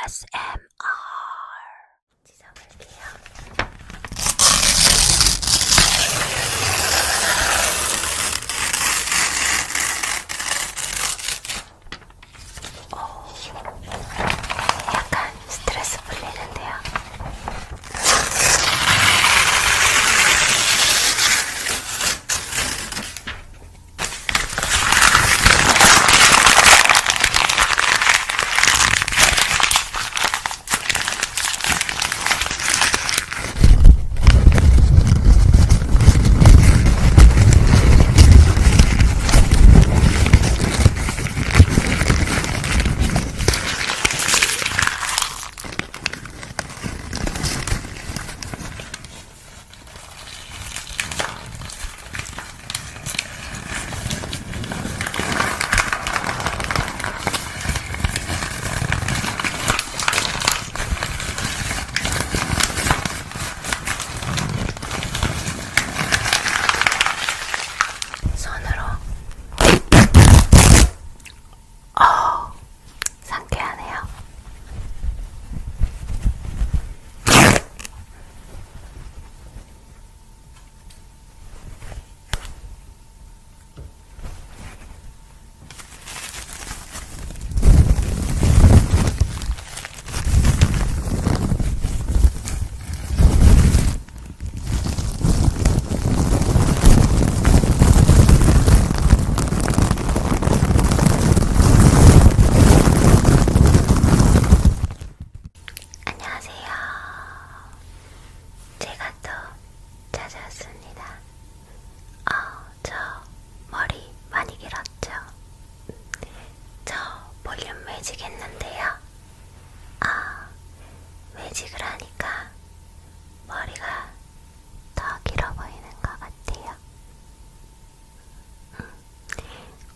ASMR 찢어볼게요. 약간 스트레스 풀리는데요. 손으로 상쾌하네요. 안녕하세요. 제가 또 찾아왔습니다. 저 머리 많이 길었죠? 저 볼륨 매직 했는데요. 매직을 하니까 머리가 더 길어 보이는 것 같아요.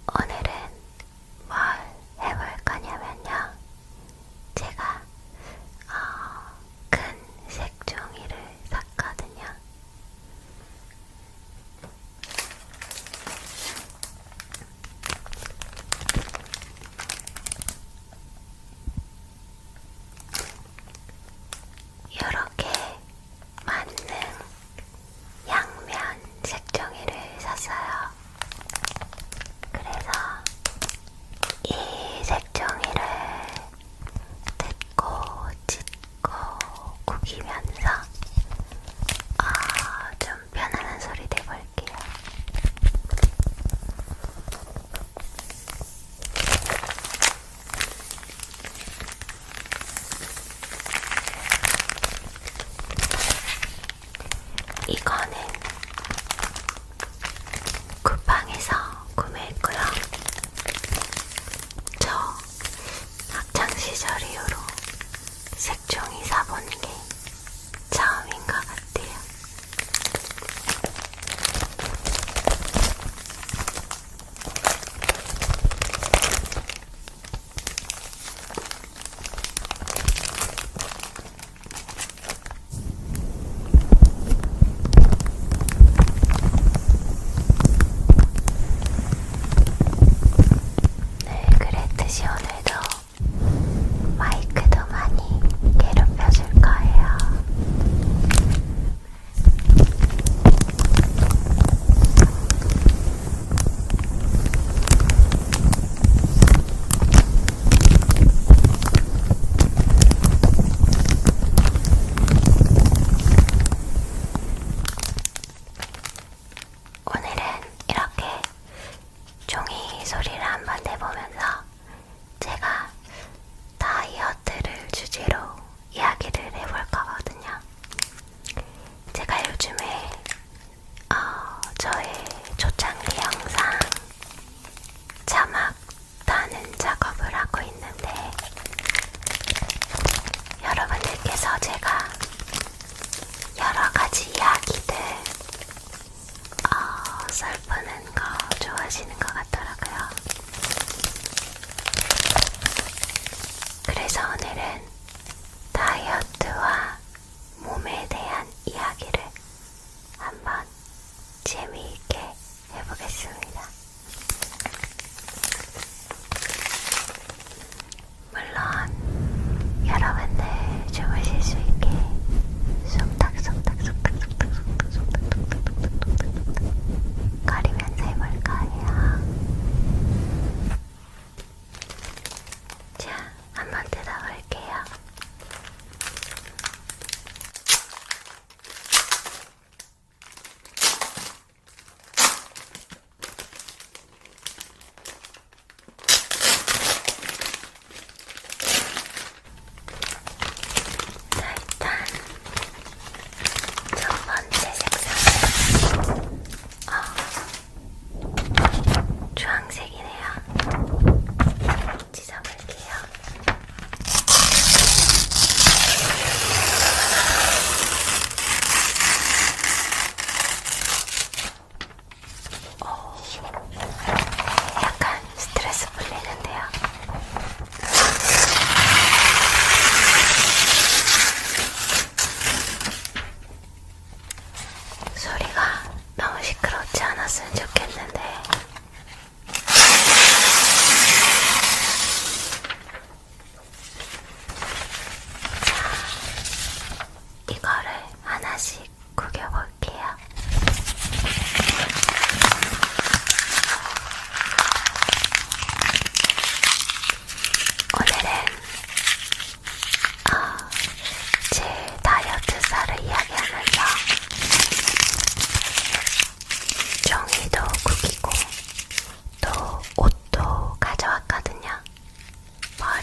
오늘은 뭘 해볼 거냐면요. 제가 큰 색종이를 샀거든요. 여러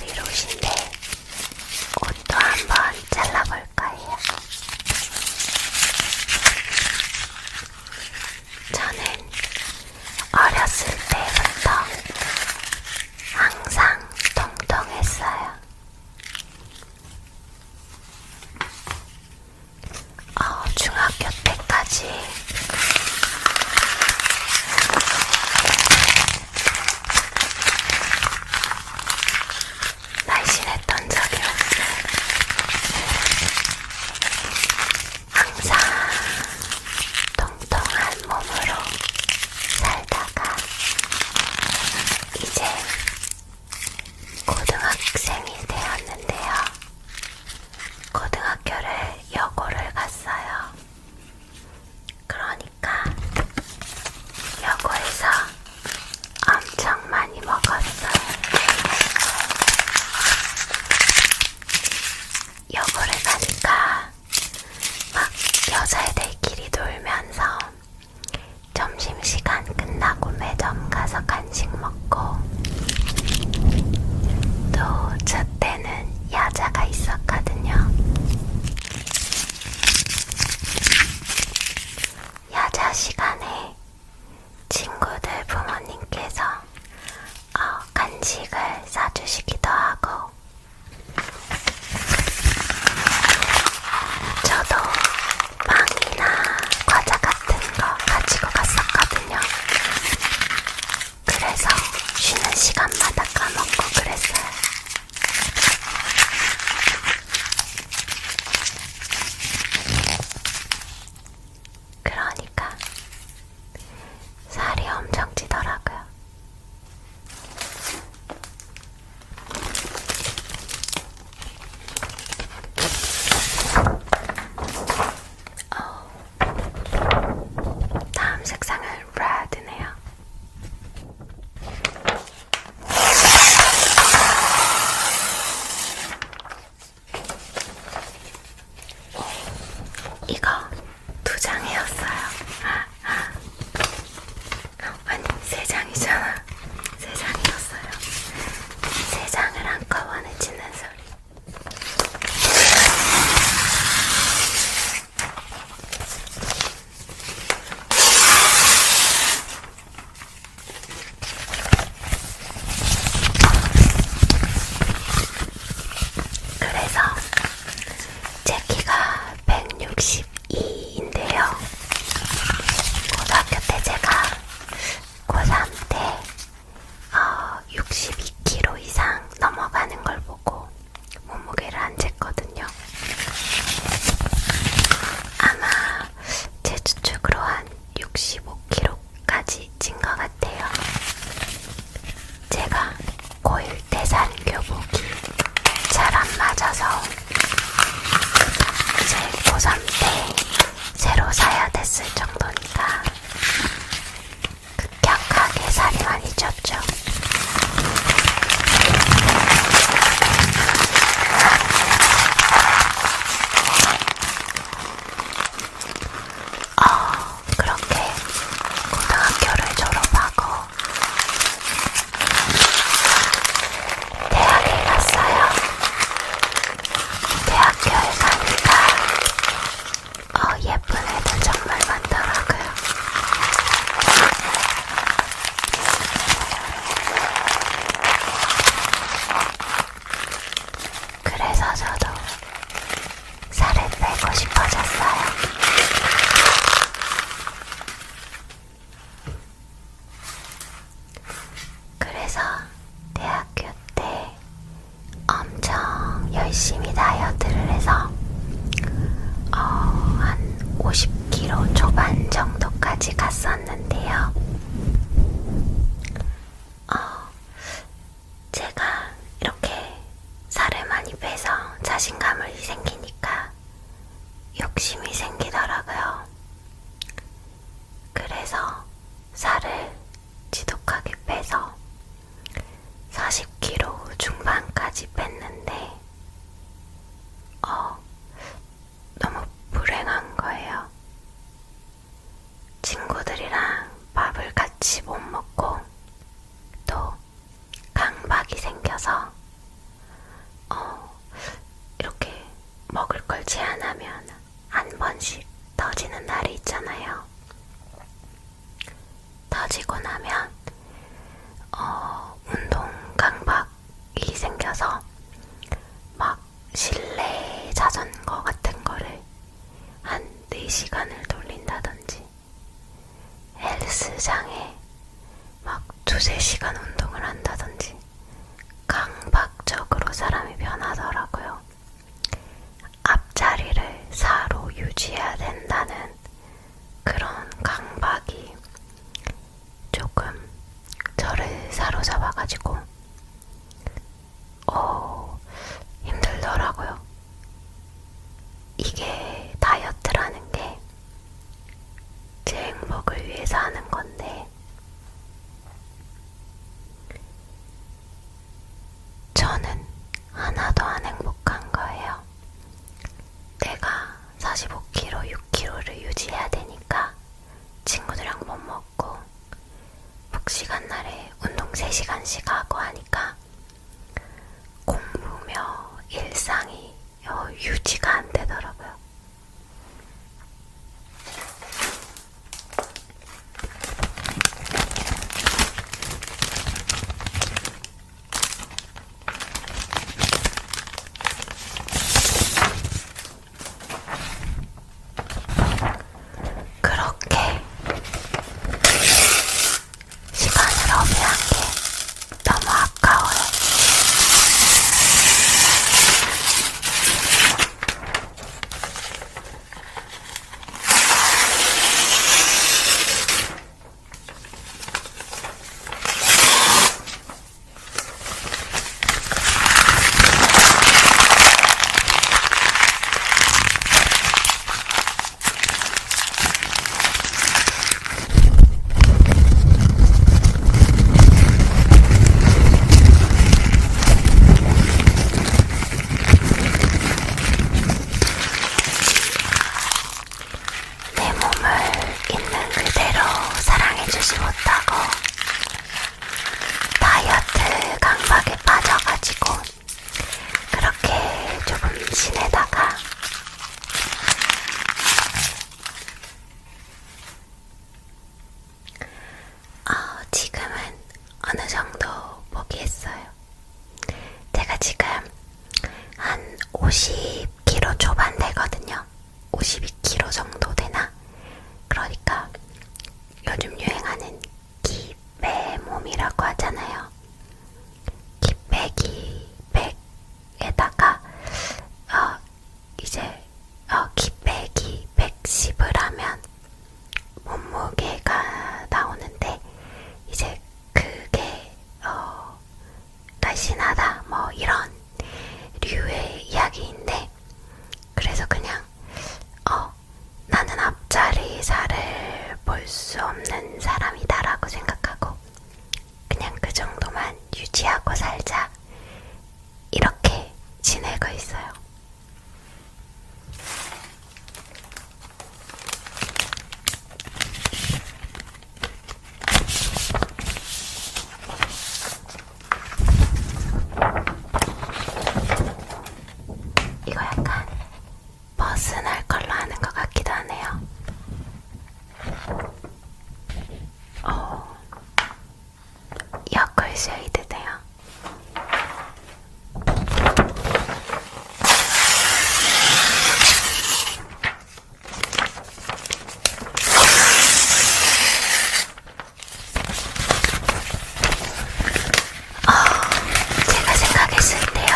내일 옷인데 옷도 한번 잘라볼 거예요. 저는 어렸을 때부터 항상 통통했어요. 중학교 때까지 날씬했던 적이 없어요. 항상 통통한 몸으로 살다가 이제 고등학생이 되었는데요. 고등학교를 여고를 갔어요. 그러니까 여고에서 엄청 많이 먹었어요. 여고를 가니까 막 여자애들끼리 놀면서 점심시간 끝나고 매점 가서 간식 먹고, 또 저 때는 야자가 있었거든요. 야자 시간에 친구들 부모님께서 간식을 사주시기도 하고, 저도 빵이나 과자 같은 거 가지고 갔었거든요. 그래서 쉬는 시간마다 까먹고 그랬어요. 그러니까 살이 엄청 찌더라고요. 다음 색상은 red네요. 이거 2장이었어요. 아니, 3장이잖아. 3장이었어요. 3장을 한꺼번에 치는 소리. 그래서 제 키가 162인데요. 고등학교 때 제가 고3 때 62kg 이상 넘어가는 걸 보고 몸무게를 안 쟀거든요. 아마 제 추측으로 한 65kg까지 찐 것 같아요. 제가 고1 때 산 교복이 잘 안 맞아서 이제 고3 때 새로 사야 됐을 정도니까 급격하게 살이 많이 쪘죠. 그렇게 고등학교를 졸업하고 대학에 갔어요. 대학교에 가니까 예쁜 애들 정말 많더라고요. 그래서 저도 살을 빼고 싶어졌어요. 그래서 대학교 때 엄청 열심히 다이어트를 해서 한 50kg 초반 정도까지 갔었는데요. 제가 이렇게 살을 많이 빼서 자신감을 생기니까 욕심이 생기더라고요. 그래서 살을 지독하게 빼서 40kg 중반까지 뺐는데 너무 불행한 거예요. 친구들이랑 밥을 같이 못 먹고 또 강박이 생겨서 번씩 터지는 날이 있잖아요. 터지고 나면 운동 강박이 생겨서 막 실내 자전거 같은 거를 한 4시간을 돌린다든지 헬스장에 막 2~3시간 운동을 한다든지 강박적으로 사람이 변하더라고요. 앞자리를 4로 유지해야 된다는 그런 강박이 조금 저를 사로잡아가지고 힘들더라고요. 이게 다이어트라는 게 제 행복을 위해서 하는 건데 저는 하나도 안 행복한 거예요. 내가 45kg, 6kg를 유지해야 되니까 친구들이랑 못 먹고 복시간 날에 운동 3시간씩 하고 하니까 공부며 일상이 유지가 안 되더라고요. 그렇게 시간을 허비한 게 너무 아까워요. 내 몸을 있는 그대로 사랑해주지 못하고 다이어트 강박에 빠져가지고 그렇게 조금 지내다가 지금은 어느 정도 포기했어요. 제가 지금 한 50kg 초반 되거든요. 52kg 정도 되나? 그러니까 요즘 유행하는 기빼 몸이라고 하잖아요. 기빼기 100에다가 이제 기빼기 110을 하면 몸무게가 나오는데 이제 그게 날씬하다 뭐 이런 류의 이야기인데 그래서 그냥 나는 앞자리 살을 볼 수 없는 사람이다라고 생각하고 그냥 그 정도만 유지하고 살자 이렇게 지내고 있어요. 이거 약간 벗어날 걸로 하는 것 같기도 하네요. 역을 쉐이드 돼요. 제가 생각했을 때요.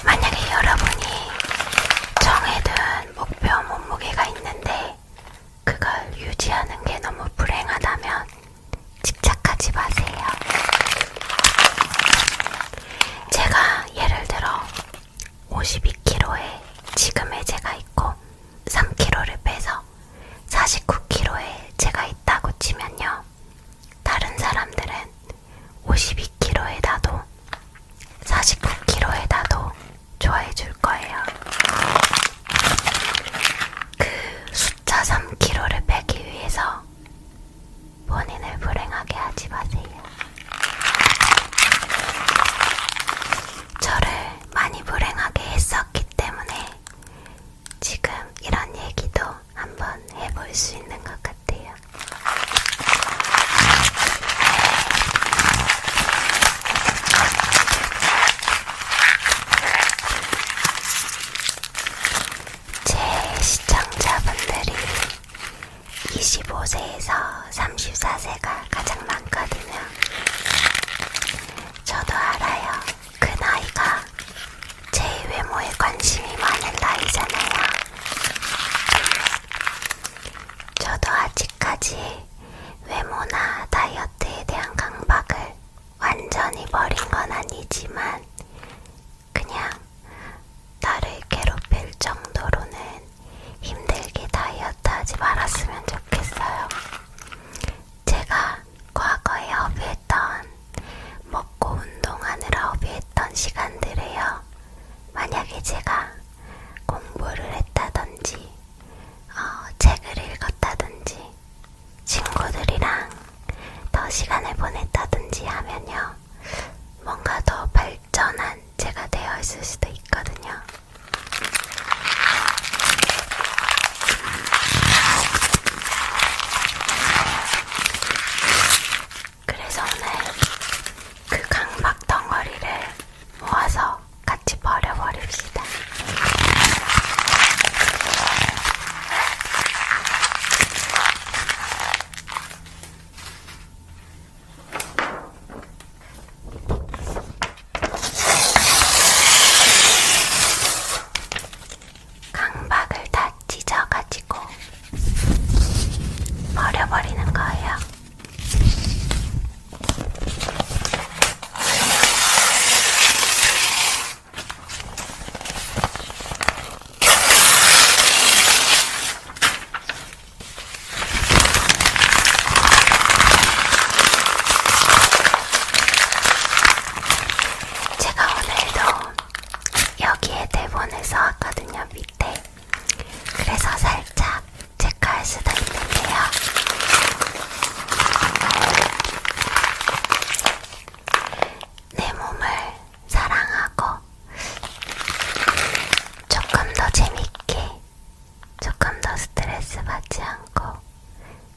만약에 여러분이 정해둔 목표 몸무게가 있는데 그걸 유지하는 게 너무 불행하다면 집착하지 마세요. 제가 예를 들어 52kg에 지금의 제가 있고 3kg를 빼서 49kg에 제가 있다고 치면요. 다른 사람들은 52kg에 놔도 49kg에 놔도 좋아해 줄 거예요. 그 숫자 3kg를 빼기 위해서 본인을 불행하게 하지 마세요. 저를 많이 불행하게 했었기 있을 수도 있거든요. 그래서 오늘 그 강박 덩어리를 모아서 같이 버려버립시다. 강박을 다 찢어가지고 버려버리는 거예요. 제가 오늘도 여기에 대본을 써왔거든요, 밑에. 그래서 살짝 체크할 수도 있는데요. 내 몸을 사랑하고 조금 더 재밌게, 조금 더 스트레스 받지 않고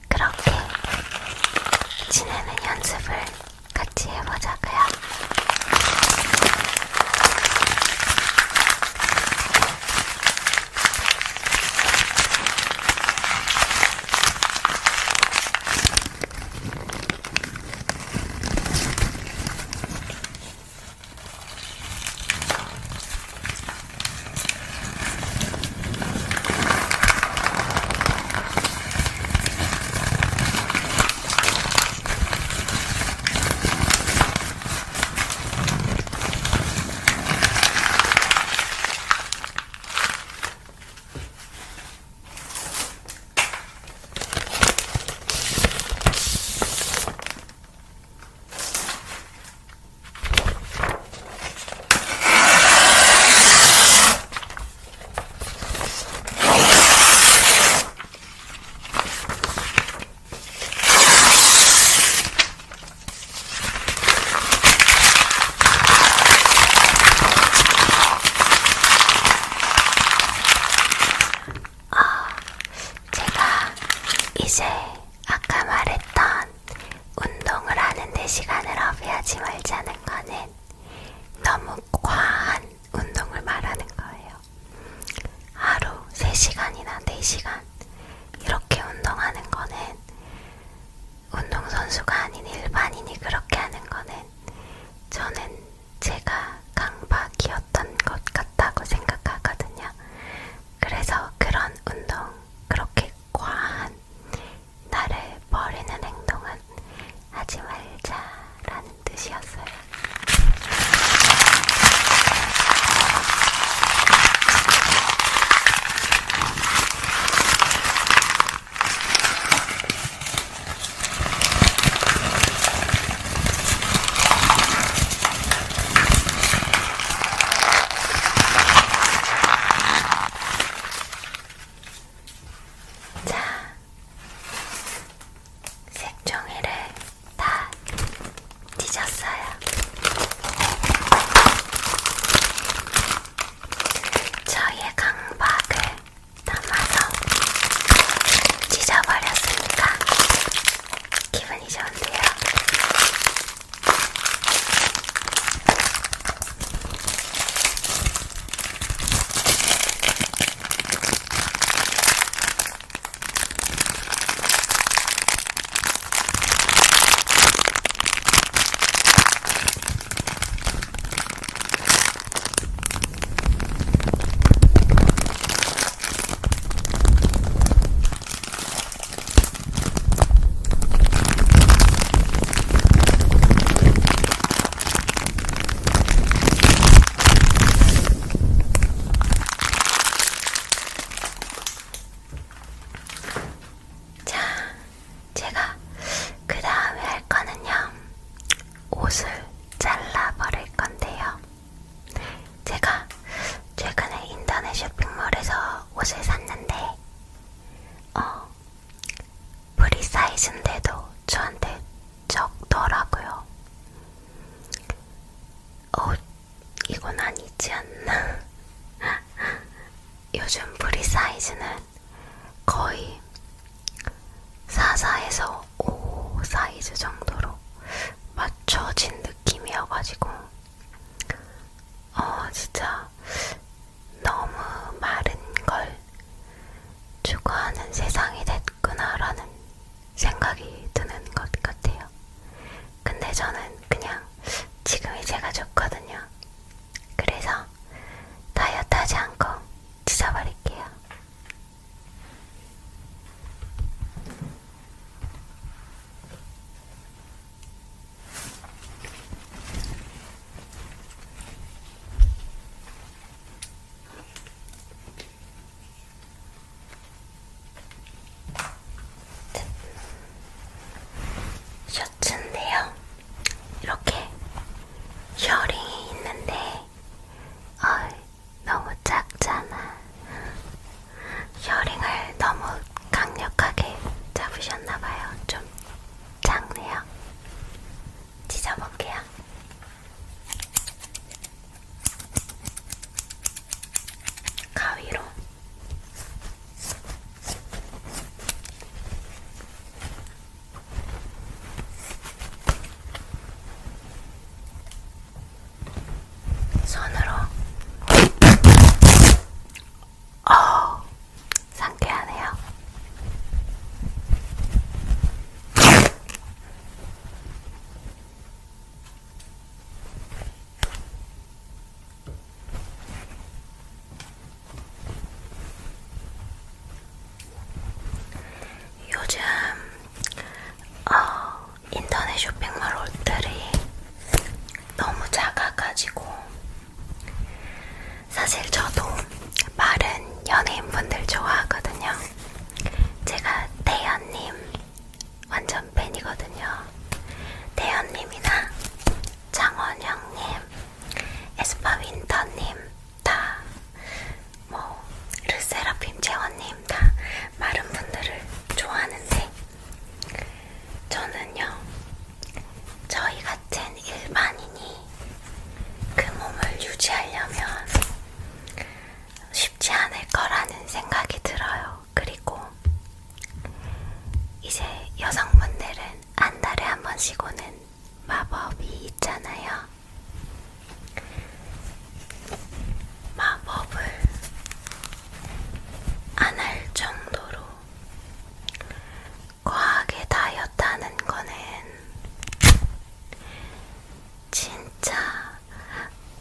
그렇게 지내는 연습을 같이 해보자고요. 제가 이제 아까 말했던 운동을 하는데 시간을 허비하지 말자는 거는 너무 과한 운동을 말하는 거예요. 하루 3시간이나 4시간 이렇게 운동하는 거는, 운동선수가 아닌 일반인이 그렇게 하는 거는 저는 제가 강박이었던 것 같다고 생각하거든요. 그래서 그런 운동, 그렇게 과한 나를 버리는 행동은 하지 말자라는 뜻이었어요. 자, 색종이를 다 찢었어요. 저의 강박을 담아서 찢어버렸으니까 기분이 좋은데요. 사이즈인데도 저한테 적더라고요. 이건 아니지. 같지 않나? 요즘 브리 사이즈는 거의 4에서 5 사이즈 정도로 맞춰진 느낌이어가지고 진짜 너무 마른 걸 추구하는 세상이 됐구나라는 생각이 드는 것 같아요. 근데 저는 그냥 지금이 제가 좋거든요. 그래서 다이어트 하지 않고 찢어버릴게요. 셔츠인데요. 이렇게 셔링이 있는데 너무 작잖아. 셔링을 너무 강력하게 잡으셨나봐요. 좀 작네요. 찢어볼게요. 가위로. 손으로. 상쾌하네요. 요즘 인터넷 쇼핑몰 옷들이 너무 작아가지고 사실 저도 마른 연예인분들 좋아하거든요. 제가 태연님 완전 팬이거든요. 태연님이나 장원영님, 에스파 윈터님 다 르세라핌 재원님 다 마른 분들을 좋아하는데 저는요, 저희 같은 일반인이 그 몸을 유지하려면 쉽지 않을 거라는 생각이 들어요. 그리고 이제 여성분들은 한 달에 한 번씩 오는 마법이 있잖아요. 마법을 안 할 정도로 과하게 다이어트 하는 거는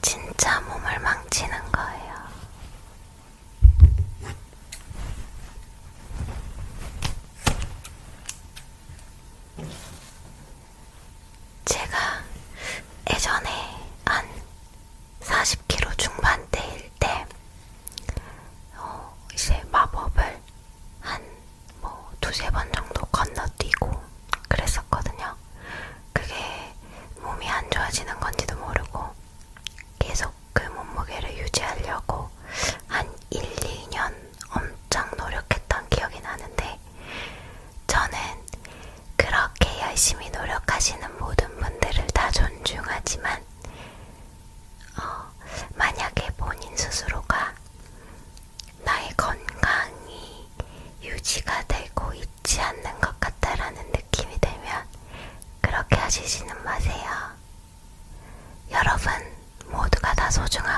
진짜 몸을 망치는 거예요. 제가 예전에 한 40kg 중반대일 때 이제 마법을 한 두세 번 정도 건너뛰고 그랬었거든요. 그게 몸이 안 좋아지는 건지도 모르고 계속 그 몸무게를 유지하려고 한 1, 2년 엄청 노력했던 기억이 나는데 저는 그렇게 열심히 노력하시는 모든 분들을 다 존중하지만 만약에 본인 스스로가 나의 건강이 유지가 되고 있지 않는 것 같다라는 느낌이 들면 그렇게 하시지는 마세요. 여러분 모두가 다 소중하고